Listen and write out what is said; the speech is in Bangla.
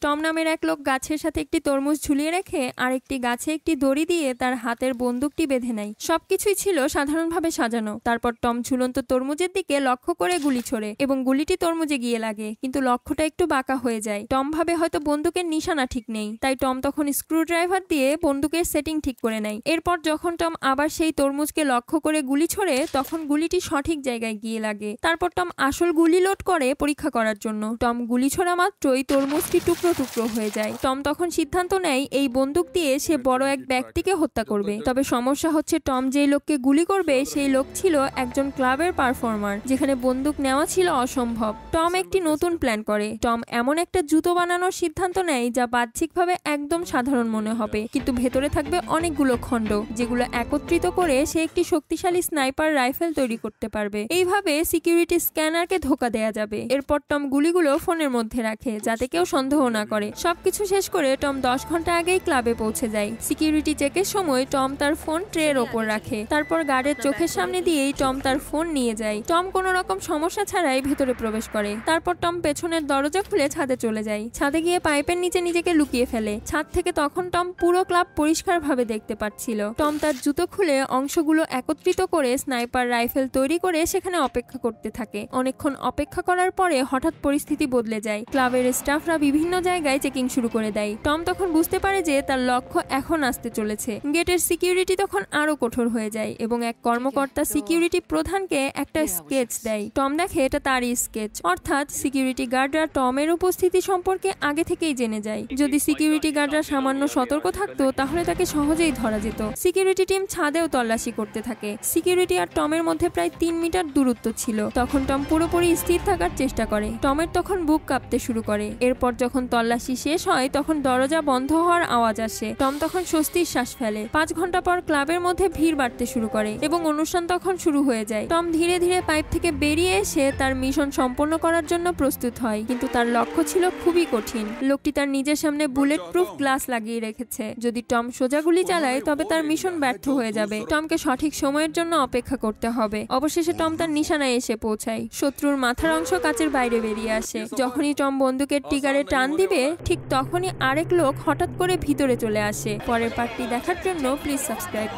টম নামের এক লোক গাছের সাথে একটি তরমুজ ঝুলিয়ে রেখে আরেকটি গাছে একটি দড়ি দিয়ে তার হাতের বন্দুকটি বেঁধে নেয়। সবকিছুই ছিল সাধারণভাবে সাজানো। তারপর টম ঝুলন্ত তরমুজের দিকে লক্ষ্য করে গুলি ছোড়ে এবং গুলিটি তরমুজে গিয়ে লাগে, কিন্তু লক্ষ্যটা একটু বাঁকা হয়ে যায়। টম ভাবে হয়তো বন্দুকের নিশানা ঠিক নেই, তাই টম তখন স্ক্রুড্রাইভার দিয়ে বন্দুকের সেটিং ঠিক করে নেয়। এরপর যখন টম আবার সেই তরমুজকে লক্ষ্য করে গুলি ছোড়ে তখন গুলিটি সঠিক জায়গায় গিয়ে লাগে। তারপর টম আসল গুলি লোড করে পরীক্ষা করার জন্য। টম গুলি ছোড়া মাত্রই তরমুজটি টুকরো টুকরো হয়ে যায়। টম তখন সিদ্ধান্ত নেয় এই বন্দুক দিয়ে সে বড় এক ব্যক্তিকে হত্যা করবে। তবে সমস্যা হচ্ছে টম যেই লোককে গুলি করবে সেই লোক ছিল একজন ক্লাবের পারফর্মার, যেখানে বন্দুক নেওয়া ছিল অসম্ভব। টম একটি নতুন প্ল্যান করে। টম এমন একটা জুতো বানানোর সিদ্ধান্ত নেয় যা বাহ্যিকভাবে একদম সাধারণ মনে হবে, কিন্তু ভেতরে থাকবে অনেকগুলো খণ্ড, যেগুলো একত্রিত করে সে একটি শক্তিশালী স্নাইপার রাইফেল তৈরি করতে পারবে। এইভাবে সিকিউরিটি স্ক্যানারকে ধোঁকা দেয়া যাবে। এরপর টম গুলিগুলো ফোনের মধ্যে রাখে যাতে কেউ সন্দেহ না করে। সবকিছু শেষ করে টম 10 ঘন্টা আগেই ক্লাবে পৌঁছে যায়। সিকিউরিটি চেকের সময় টম তার ফোন ট্রের ওপর রাখে। তারপর গার্ডের চোখের সামনে দিয়েই টম তার ফোন নিয়ে যায়। টম কোনো রকম সমস্যা ছাড়াই ভেতরে প্রবেশ করে। তারপর টম পেছনের দরজা খুলে ছাদে চলে যায়। ছাদে গিয়ে পাইপের নিচে নিজেকে লুকিয়ে ফেলে। ছাদ থেকে তখন টম পুরো ক্লাব পরিষ্কারভাবে দেখতে পাচ্ছিল। টম তার জুতো খুলে অংশগুলো একত্রিত করে স্নাইপার রাইফেল তৈরি করে সেখানে অপেক্ষা করতে থাকে। অনেকক্ষণ অপেক্ষা করার পরে হঠাৎ পরিস্থিতি বদলে যায়। ক্লাবের স্টাফরা বিভিন্ন জায়গায় চেকিং শুরু করে দেয়। টম তখন বুঝতে পারে যে তার লক্ষ্য এখন আসতে চলেছে। গেটের সিকিউরিটি তখন আরো কঠোর হয়ে যায় এবং এক কর্মকর্তা সিকিউরিটি প্রধানকে একটা স্কেচ দেয়। টম দেখে এটা তারই স্কেচ, অর্থাৎ সিকিউরিটি গার্ডরা টমের উপস্থিতি সম্পর্কে আগে থেকেই জেনে যায়। যদি সিকিউরিটি গার্ডরা সামান্য সতর্ক থাকতো তাহলে তাকে সহজেই ধরা যেত। সিকিউরিটি টিম ছাদেও তল্লাশি করতে থাকে। সিকিউরিটি আর টমের মধ্যে প্রায় 3 মিটার দূরত্ব ছিল। তখন টম পুরোপুরি স্থির থাকার চেষ্টা করে। টমের তখন বুক কাঁপতে শুরু করে। এরপর যখন তল্লাশি শেষ হয় তখন দরজা বন্ধ হওয়ার আওয়াজ আসে। টম তখন স্বস্তির শ্বাস ফেলে। 5 ঘন্টা পর ক্লাবের মধ্যে ভিড় বাড়তে শুরু করে এবং অনুষ্ঠান তখন শুরু হয়ে যায়। টম ধীরে ধীরে পাইপ থেকে বেরিয়ে এসে তার মিশন সম্পন্ন করার জন্য প্রস্তুত হয়, কিন্তু তার লক্ষ্য ছিল খুবই কঠিন। লোকটি তার নিজের সামনে বুলেট প্রুফ গ্লাস লাগিয়ে রেখেছে। যদি টম সোজা গুলি চালায় তবে তার মিশন ব্যর্থ হয়ে যাবে। টমকে সঠিক সময়ের জন্য অপেক্ষা করতে হবে। অবশেষে টম তার নিশানায় এসে পৌঁছায়। শত্রুর মাথার অংশ কাচের বাইরে বেরিয়ে আসে। যখনই টম বন্দুকের ট্রিগারে টান দিবে ঠিক তখনই আরেক লোক হঠাৎ করে ভিতরে চলে আসে। পরের পার্টটি দেখার জন্য প্লিজ সাবস্ক্রাইব।